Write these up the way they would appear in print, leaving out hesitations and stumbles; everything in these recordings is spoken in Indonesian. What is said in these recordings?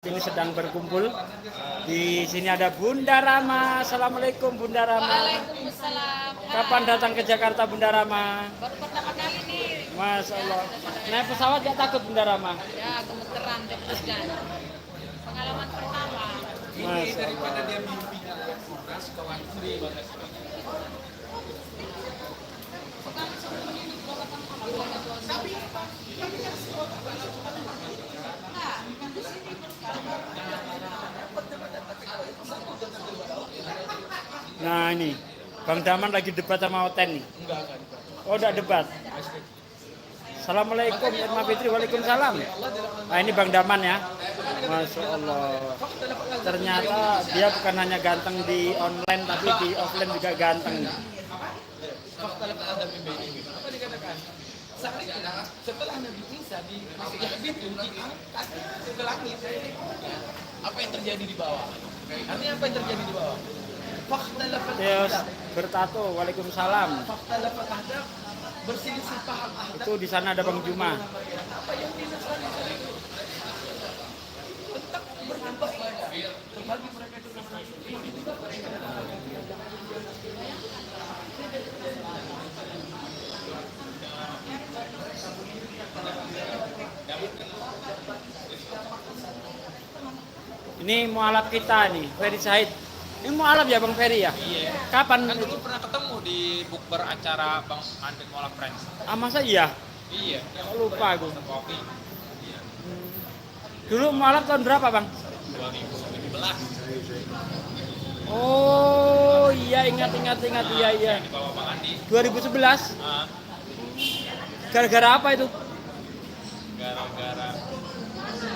Ini sedang berkumpul. Di sini ada Bunda Rama. Assalamualaikum Bunda Rama. Waalaikumsalam. Kapan datang ke Jakarta Bunda Rama? Baru pertama kali nih. Masya Allah. Naik pesawat gak takut Bunda Rama? Ya gemeteran deg-degan. Pengalaman pertama. Masya Daripada Allah. dia mimpi kurang kawan free batas. Nah ini Bang Daman lagi debat sama Oten nih. Enggak. Oh udah debat. Assalamualaikum Irma Fitri. Waalaikumsalam. Nah ini Bang Daman ya. Masya Allah. Ternyata dia bukan hanya ganteng di online tapi di offline juga ganteng. Fakta lepas ada bimbing. Apa dikatakan? Setelah Nabi Isa dimasukkan itu diangkat ke langit. Apa yang terjadi di bawah? Artinya apa yang terjadi di bawah? Fakta lepas Terus bertato. Waalaikumsalam. Fakta lepas ada berselisih paham ahdaf. Itu di sana ada Bang Juma. Apa yang dinasrani itu? Tetap berdebat banyak. Terbagi mereka itu Ini mualaf kita nih, Ferry Said. Ini mualaf ya Bang Ferry ya? Iya. Kapan? Kan dulu pernah ketemu di bukber acara Bang Andre Mola Friends. Ah masa iya? Iya. Oh, lupa aku. Kopi Dulu mualaf tahun berapa Bang? 2017. Oh iya ingat iya. Di bawah Bang Andi. 2011. Ah, Gara-gara apa itu? gara-gara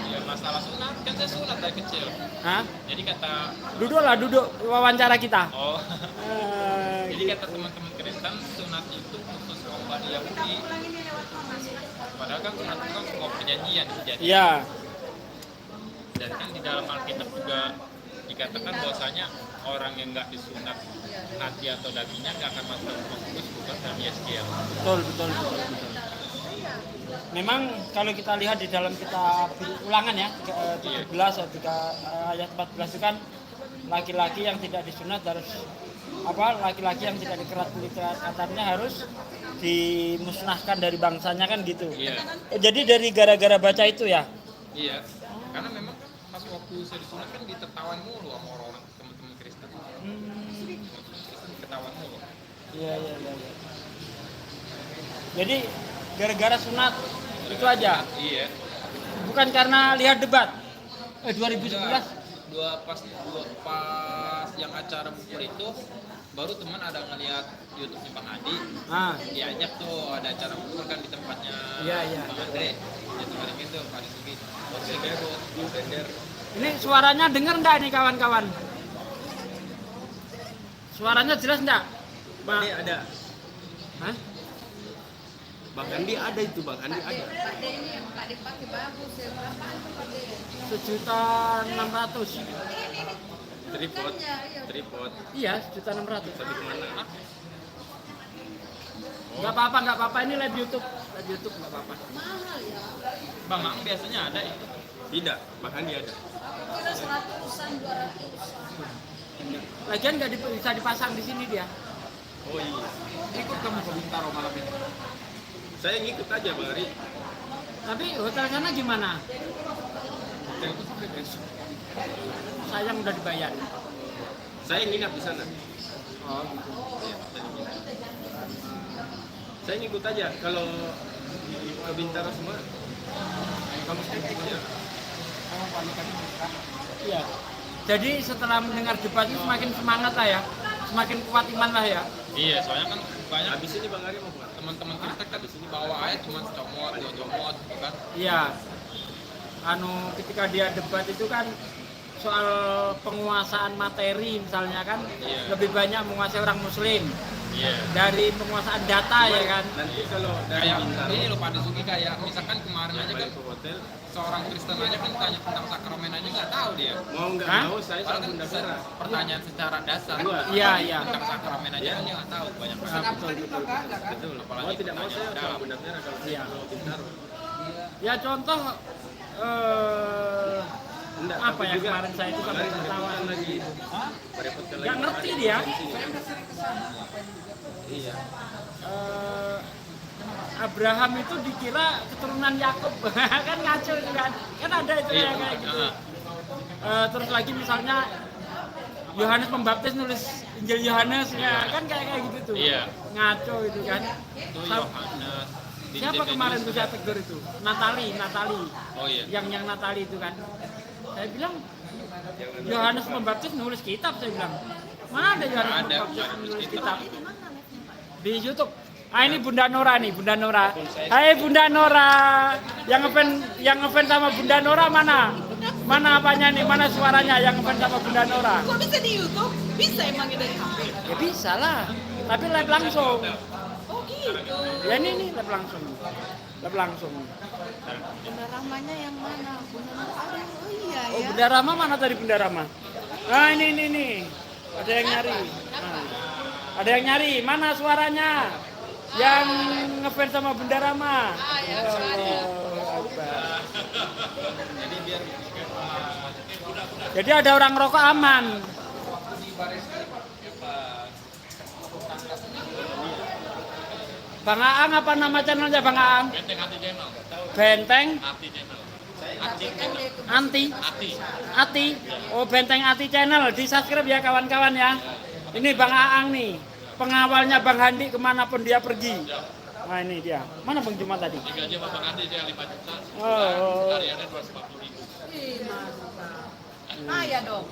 ya masalah sunat kan saya sunat dari kecil. Hah? Jadi kata Duduk wawancara kita. oh jadi Gitu. kata teman-teman Kristen sunat itu khusus kaum Bani Yahudi. Padahal kan sunat itu kan sebuah perjanjian jadi. Iya. Dan kan di dalam Alkitab juga dikatakan bahwasanya orang yang nggak disunat hati atau dagingnya nggak akan masuk dalam Roh Kudus bukan dalam Yeskiel. Betul. Memang kalau kita lihat di dalam kitab Ulangan ya 17 ayat 14 itu kan laki-laki yang tidak disunat harus laki-laki yang tidak dikerat kulit katarnya harus dimusnahkan dari bangsanya kan gitu. Iya. Jadi dari gara-gara baca itu ya. Iya. Karena memang kan pas waktu saya disunat kan ditertawan mulu sama orang-orang teman-teman Kristen. Teman-teman Kristen ketahuan mulu. Iya. Jadi gara-gara sunat itu aja. Iya. Bukan karena lihat debat. 2011. Pas yang acara bukur itu baru teman ada ngeliat YouTube-nya Bang Andi. Ah, Diajak tuh ada acara bukur kan di tempatnya Iya. Bang Andre. Jadi hari itu Pak Disugi. Terus saya ikut tender. ini suaranya denger nggak nih kawan-kawan? Suaranya jelas nggak? Bang? Ini ada. Hah? Bang Andi ada itu, Bang Andi ada. Ada ini yang nggak dipakai bagus ya. Apaan tuh Pak De? 1.600.000. Tripod. Iya, 1.600.000. Tapi kemana? Nggak apa-apa. Ini live YouTube nggak apa-apa. Mahal ya. Bang Ang biasanya ada itu. Tidak, Bang Andi ada. Kira 100-an, 200-an. Lagian nggak bisa dipasang di sini dia. Oh iya. Ikut kamu ke Bintaro malam ini. Saya ngikut aja, Bang Ari. Tapi hotel sana gimana? Hotel itu sampai besok. Sayang udah dibayar. Saya nginap di sana. Oh gitu. Saya ngikut aja. Kalau ke Bintaro semua, kamu skeptik ya. Iya. Jadi setelah mendengar debat itu semakin semangat lah ya. Semakin kuat iman lah ya. Iya, soalnya kan banyak Habis ini Bang Ari mau kemana? teman-teman Kristen kan di sini bawa aja cuma comot, dua comot gitu kan. Iya. Ketika dia debat itu kan soal penguasaan materi misalnya kan Iya. lebih banyak menguasai orang muslim Iya. dari penguasaan data ya kan. Nanti kalau dari Kayak Bintaro ini loh Pak Disugi kayak misalkan kemarin aja kan balik ke hotel, seorang Kristen aja kan tanya tentang sakramen aja nggak tahu dia. mau nggak Hah? mau saya Padahal sama kan Bunda Vera. pertanyaan secara dasar. Iya. Tentang sakramen aja kan dia nggak tahu banyak banget. Betul. Apalagi Mau tidak mau saya pertanyaan sama dalam. Bunda Vera kalau Iya. ke Bintaro. Ya contoh Apa ya kemarin saya itu kan ketawa lagi. Nggak ngerti dia. Iya. Abraham itu dikira keturunan Yakub. Kan ngaco itu kan. Kan ada itu yang kayak gitu. Terus lagi misalnya Yohanes Pembaptis nulis Injil Yohanes ya kan kayak gitu tuh. Iya. Ngaco itu kan. Itu Yohanes. Siapa kemarin tuh saya tegur itu? Natali. Oh iya. Yang Natali itu kan. Saya bilang Yohanes Pembaptis nulis kitab, saya bilang. Mana ada Yohanes Pembaptis nulis kitab? Di YouTube. Ah ini Bunda Nora nih, Bunda Nora. Hai Bunda Nora. Yang ngefans sama Bunda Nora mana? Mana apanya nih? Mana suaranya yang ngefans sama Bunda Nora? Kok bisa di YouTube? Bisa emang dari HP? Ya bisa lah. Tapi live langsung. Oh gitu. Ya ini live langsung. Live langsung. Bunda Rahmanya yang mana? Bunda Rahma. Oh iya Oh, ya. Bunda Rama mana tadi Bunda Rama? Nah, ini. Ada yang nyari. Nah. Ada yang nyari. Mana suaranya? Yang ngefans sama Bunda Rama. Allahu Akbar. Jadi ada orang rokok aman. Bang Aang apa nama channelnya Bang Aang? Benteng Hati Channel. Benteng Hati Channel. Ati. Oh, Benteng Ati Channel, di subscribe ya kawan-kawan ya. Ini Bang Aang nih, pengawalnya Bang Handi kemanapun dia pergi. Nah ini dia. Mana Bang Jumat tadi? Digaji sama Bang Andi dia 5 juta. Oh. Hariannya 250.000. Ih, mantap. Ah ya dong.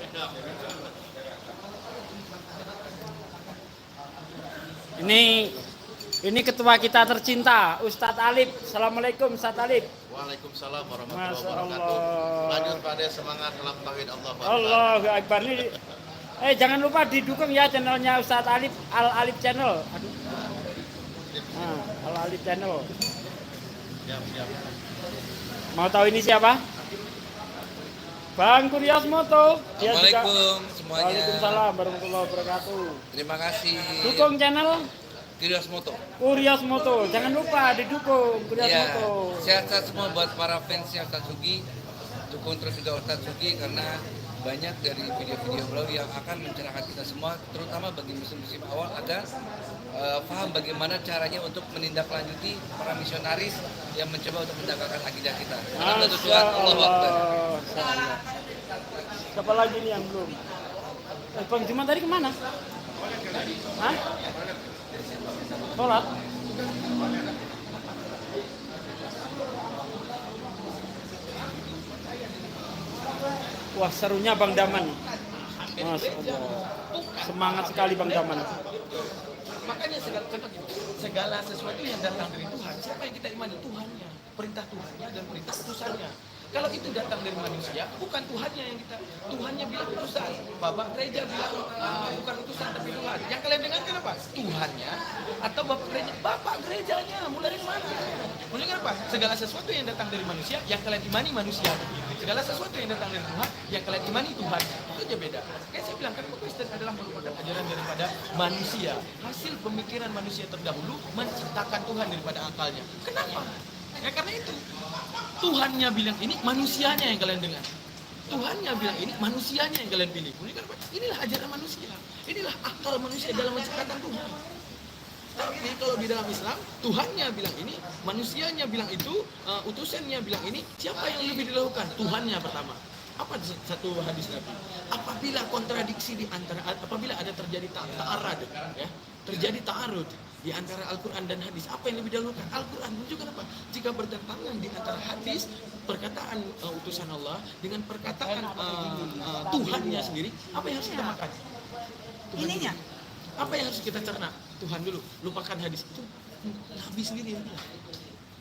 Ini ketua kita tercinta, Ustadz Alif. Assalamualaikum Ustadz Alif. Waalaikumsalam warahmatullahi Masya wabarakatuh. Allah. Lanjut pada semangat dalam tauhid Allah. Allahu Akbar. Jangan lupa didukung ya channelnya Ustadz Alif, Al Alif Channel. Aduh. Nah, Al Alif Channel. Siap. Mau tahu ini siapa? Bang Kurios Moto. Dia juga- Assalamualaikum semuanya. Waalaikumsalam warahmatullahi wabarakatuh. Terima kasih. Dukung channel Kurios Moto. Kurios Moto. Jangan lupa didukung Kurios Iya. Moto. Sehat-sehat semua buat para fansnya Ustadz Sugi. Dukung terus juga Ustadz Sugi karena banyak dari video-video beliau yang akan mencerahkan kita semua, terutama bagi muslim-muslim awal agar paham bagaimana caranya untuk menindaklanjuti para misionaris yang mencoba untuk mendagangkan akidah kita. Karena Masya Tuhan Allahu Akbar. Allah. Siapa lagi nih yang belum? Bang Jumat tadi kemana? Hah? Sholat? Wah serunya Bang Daman. Masya Allah. Semangat sekali Bang Daman. Makanya segala sesuatu yang datang dari Tuhan, siapa yang kita imani? Tuhannya, perintah Tuhannya dan perintah utusannya. Kalau itu datang dari manusia, bukan Tuhannya yang kita, Tuhannya bilang utusan. Bapak gereja bilang bukan utusan tapi Tuhan. Yang kalian dengarkan apa? Tuhannya atau Bapak gereja? Bapak gerejanya, mulai dari mana? Mulai dari apa? Segala sesuatu yang datang dari manusia, yang kalian imani manusia. Segala sesuatu yang datang dari Tuhan, yang kalian imani Tuhan. Itu aja beda. Kayak saya bilang kan Kristen adalah merupakan ajaran daripada manusia. Hasil pemikiran manusia terdahulu menciptakan Tuhan daripada akalnya. Kenapa? Ya karena itu. Tuhannya bilang ini, manusianya yang kalian dengar. Tuhannya bilang ini, manusianya yang kalian pilih. Inilah ajaran manusia. Inilah akal manusia dalam menciptakan Tuhan. Tapi kalau di dalam Islam, Tuhannya bilang ini, manusianya bilang itu, utusannya bilang ini, siapa yang lebih dilakukan? Tuhannya pertama. Apa satu hadis Nabi? Apabila kontradiksi di antara, apabila ada terjadi ta'arud, ya, terjadi ta'arud di antara Al-Quran dan hadis, apa yang lebih dahulukan? Al-Quran menunjukkan apa? Jika bertentangan di antara hadis, perkataan utusan Allah dengan perkataan Tuhannya sendiri, apa yang harus kita makan? Tuhan Ininya? dulu. Apa yang harus kita cerna? Tuhan dulu, lupakan hadis itu. Nabi sendiri yang bilang.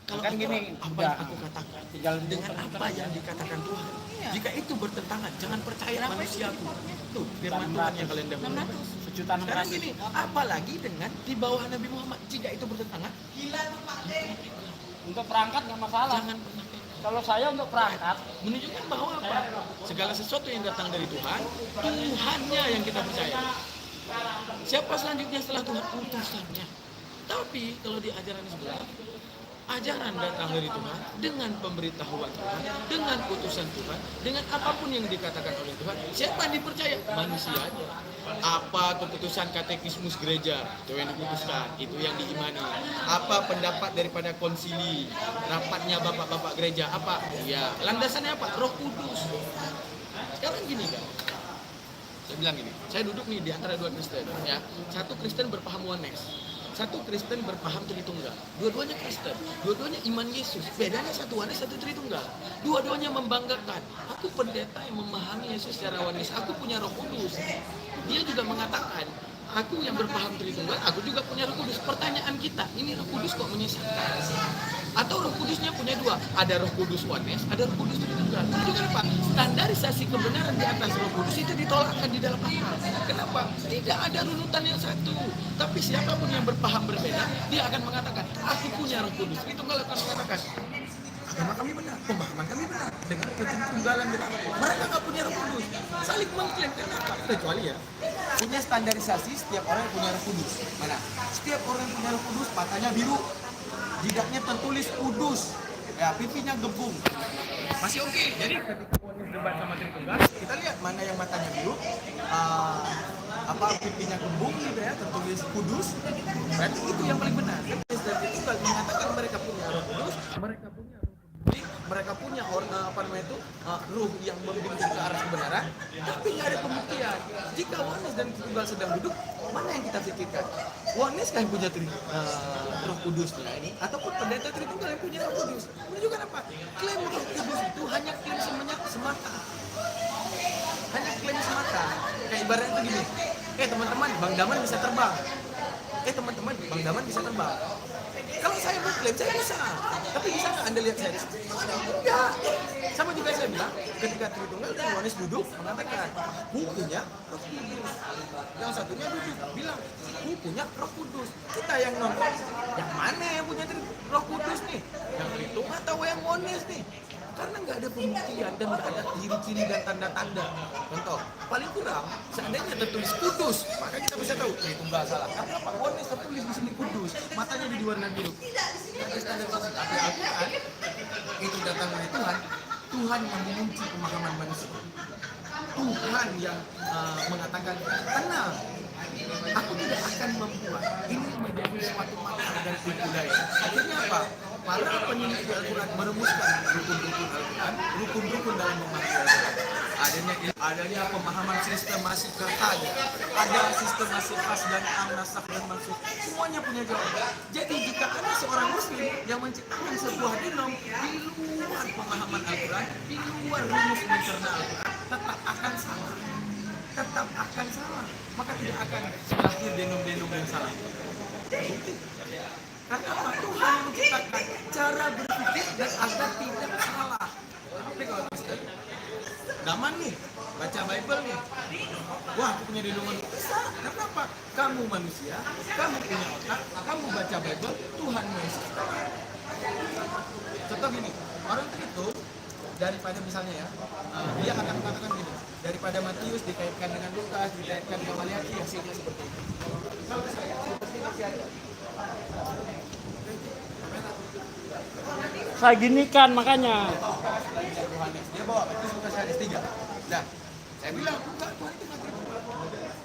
Kalau Kan aku, gini, apa udah. yang aku katakan Tinggal dengan apa yang dikatakan Tuhan, jika itu bertentangan, jangan percaya manusiaku. Tuh, firman Tuhan yang kalian dengar. Sejuta Sekarang gini, apalagi dengan di bawah Nabi Muhammad, jika itu bertentangan, Untuk perangkat nggak masalah. jangan pernah pegang. Kalau saya untuk perangkat, Menunjukkan bahwa apa? Segala sesuatu yang datang dari Tuhan, Tuhannya yang kita percaya. Siapa selanjutnya setelah Tuhan? Utusannya. Tapi kalau di ajaran sebelah, ajaran datang dari Tuhan dengan pemberitahuan Tuhan, dengan putusan Tuhan, dengan apapun yang dikatakan oleh Tuhan. Siapa yang dipercaya? Manusia aja. Apa keputusan katekismus gereja? Itu yang diputuskan, itu yang diimani. Apa pendapat daripada konsili, rapatnya bapak-bapak gereja? Apa? Ya, landasannya apa? Roh Kudus. Sekarang gini kan, saya bilang gini, saya duduk nih di antara dua Kristen, ya. Satu Kristen berpaham oneness, satu Kristen berpaham Tritunggal. Dua-duanya Kristen, dua-duanya iman Yesus. Bedanya satu oneness, satu Tritunggal. Dua-duanya membanggakan. Aku pendeta yang memahami Yesus secara oneness. Aku punya Roh Kudus. Dia juga mengatakan, aku yang berpaham Tritunggal, aku juga punya Roh Kudus. Pertanyaan kita, ini Roh Kudus kok menyesatkan? Atau Roh Kudusnya punya dua, ada Roh Kudus oneness, ada Roh Kudus Tritunggal. Menunjukkan apa? Standarisasi kebenaran di atas Roh Kudus itu ditolakkan di dalam akal. Kenapa? Tidak ada runutan yang satu. Tapi siapapun yang berpaham berbeda, dia akan mengatakan, aku punya Roh Kudus. Tritunggal akan mengatakan, agama kami benar, pemahaman kami benar, dengan ketritunggalan benar. Mereka nggak punya Roh Kudus, saling mengklaim. Kenapa? Kecuali ya, punya standarisasi setiap orang yang punya Roh Kudus. Mana? Setiap orang yang punya Roh Kudus, matanya biru, jidatnya tertulis kudus, ya pipinya gebung. Masih oke. Jadi ketika Oneness debat sama Tritunggal, kita lihat mana yang matanya biru, pipinya gebung gitu ya, tertulis kudus. Berarti itu yang paling benar. Dan Tritunggal mengatakan mereka punya Roh Kudus, mereka punya Roh Kudus, mereka punya ruh yang membimbing ke arah kebenaran, tapi nggak ada pembuktian. Jika Oneness dan Tritunggal sedang duduk, mana yang kita pikirkan? Oneness kan punya Roh Kudusnya ini, ataupun pendeta Tritunggal yang punya Roh Kudus? Menunjukkan apa? Klaim Roh Kudus itu hanya klaim semata. Hanya klaim semata. Kayak ibaratnya itu gini. Teman-teman, Bang Daman bisa terbang. Teman-teman, Bang Daman bisa terbang. Kalau saya mengklaim, saya bisa. Tapi bisa nggak Anda lihat saya? Enggak. Sama juga saya bilang, ketika Tritunggal dan Oneness duduk, mengatakan, aku punya Roh Kudus. Yang satunya duduk, bilang, aku punya Roh Kudus. Kita yang nonton, yang mana yang punya Roh Kudus nih? Yang Tritunggal atau yang Oneness nih? Karena nggak ada pembuktian dan nggak ada ciri-ciri dan tanda-tanda. Contoh, paling kurang, seandainya tertulis kudus, maka kita bisa tahu Tritunggal salah. Karena apa? Oneness tertulis di sini kudus, matanya di warna biru. Ada standarisasi. Tapi Al-Quran itu datang dari Tuhan. Tuhan yang mengunci pemahaman manusia. Tuhan yang mengatakan, tenang, aku tidak akan membuat ini menjadi suatu makar dan tipu daya. Akhirnya apa? Para penyelidik Al-Quran merumuskan rukun-rukun Al-Quran, rukun-rukun dalam memahami Al-Quran. Adanya pemahaman sistemasi kertanya, ada sistemasi khas dan am, nasakh dan mansukh, semuanya punya jawaban. Jadi jika ada seorang muslim yang menciptakan sebuah denom di luar pemahaman Al-Quran, di luar rumus mencerna Al-Quran, tetap akan salah. Tetap akan salah. Maka tidak akan lahir denom-denom yang salah. Karena apa? Tuhan yang menciptakan cara berpikir dan agar tidak salah. Tapi kalau Kristen, Daman nih, baca Bible nih. Wah, aku punya denom bisa. Kenapa? Kamu manusia, kamu punya otak, kamu baca Bible, Tuhan Yesus. Contoh gini, orang itu daripada misalnya ya, dia akan mengatakan gini, daripada Matius dikaitkan dengan Lukas, dikaitkan dengan Maliaki, hasilnya seperti itu. Kalau saya seperti masih ada. Saya ginikan makanya. Dia bawa Matius, Lukas, Yohanes 3. Nah, saya bilang, enggak, Tuhan itu nggak gitu.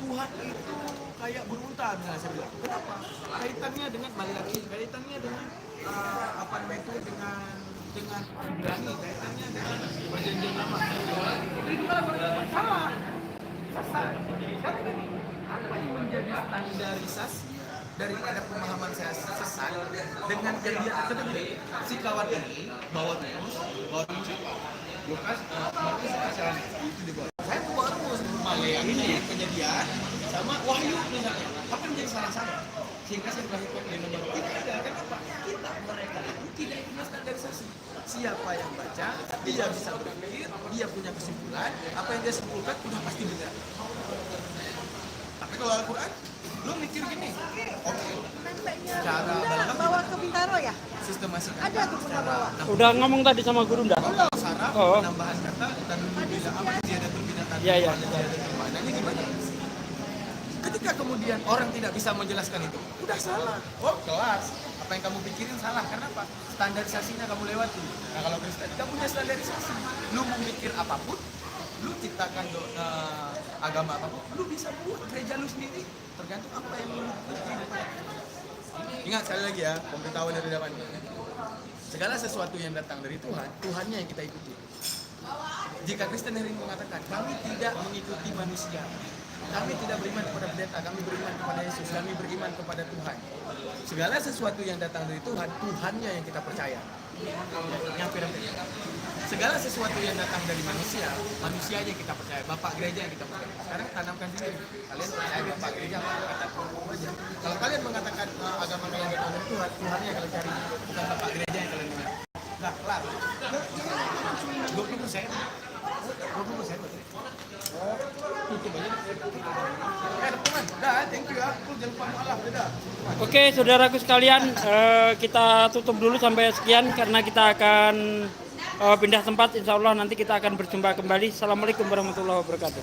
Tuhan itu kayak beruntah, misalnya saya bilang. Kenapa? Kaitannya dengan Maliaki, kaitannya dengan dengan Ibrani, kaitannya dengan perjanjian lama. Itu salah. Karena apa yang menjadi standarisasi daripada pemahaman saya sesat dengan jadian tertentu? Si kawan ini bawa rumus Lukas, Markus, Yohanes itu dibawa. Saya bawa rumus Maliaki ini kejadian sama Wahyu misalnya. Apa yang menjadi salah-salah? Sehingga saya berlakukan di nomor tidak ada. Kenapa? Mereka itu tidak punya standarisasi. Siapa yang baca, dia bisa berpikir, dia punya kesimpulan, apa yang dia simpulkan sudah pasti benar. Tapi kalau Al-Quran, lu mikir gini, oke, secara bawa ke Bintaro ya? sistemasi Ada tuh pernah bawa. Udah ngomong tadi sama guru dah. kalau saraf, Oh. penambahan kata, dan tidak apa dia ada perbinatan. Iya. Nah, ini gimana? Ketika kemudian orang tidak bisa menjelaskan itu, udah salah. Oh, kelas. Apa yang kamu pikirin salah. Kenapa? Standarisasinya kamu lewati. Nah kalau Kristen kamu punya standarisasi. Lu mau mikir apapun, lu ciptakan agama apapun, lu bisa buat gereja lu sendiri. Tergantung apa yang lu pikirin. Ingat sekali lagi ya, pemberitahuan dari depan. Segala sesuatu yang datang dari Tuhan, Tuhannya yang kita ikuti. Jika Kristen hari ini mengatakan, kami tidak mengikuti manusia, kami tidak beriman kepada pendeta, kami beriman kepada Yesus, kami beriman kepada Tuhan. Segala sesuatu yang datang dari Tuhan, Tuhannya yang kita percaya. Nyampe. Segala sesuatu yang datang dari manusia, manusianya kita percaya, Bapak gereja yang kita percaya. Sekarang tanamkan sendiri. Kalian percaya Bapak gereja, katakan aja. Kalau kalian mengatakan agama kalian datang dari Tuhan, Tuhannya kalian cari, bukan Bapak gereja yang kalian dengar. Nah, kelar. 20%. 20%. Tutup aja. Teman, dah, thank you ya. Jangan lupa malah, dadah. Oke, saudaraku sekalian, kita tutup dulu sampai sekian karena kita akan pindah tempat. Insya Allah nanti kita akan berjumpa kembali. Assalamualaikum warahmatullahi wabarakatuh.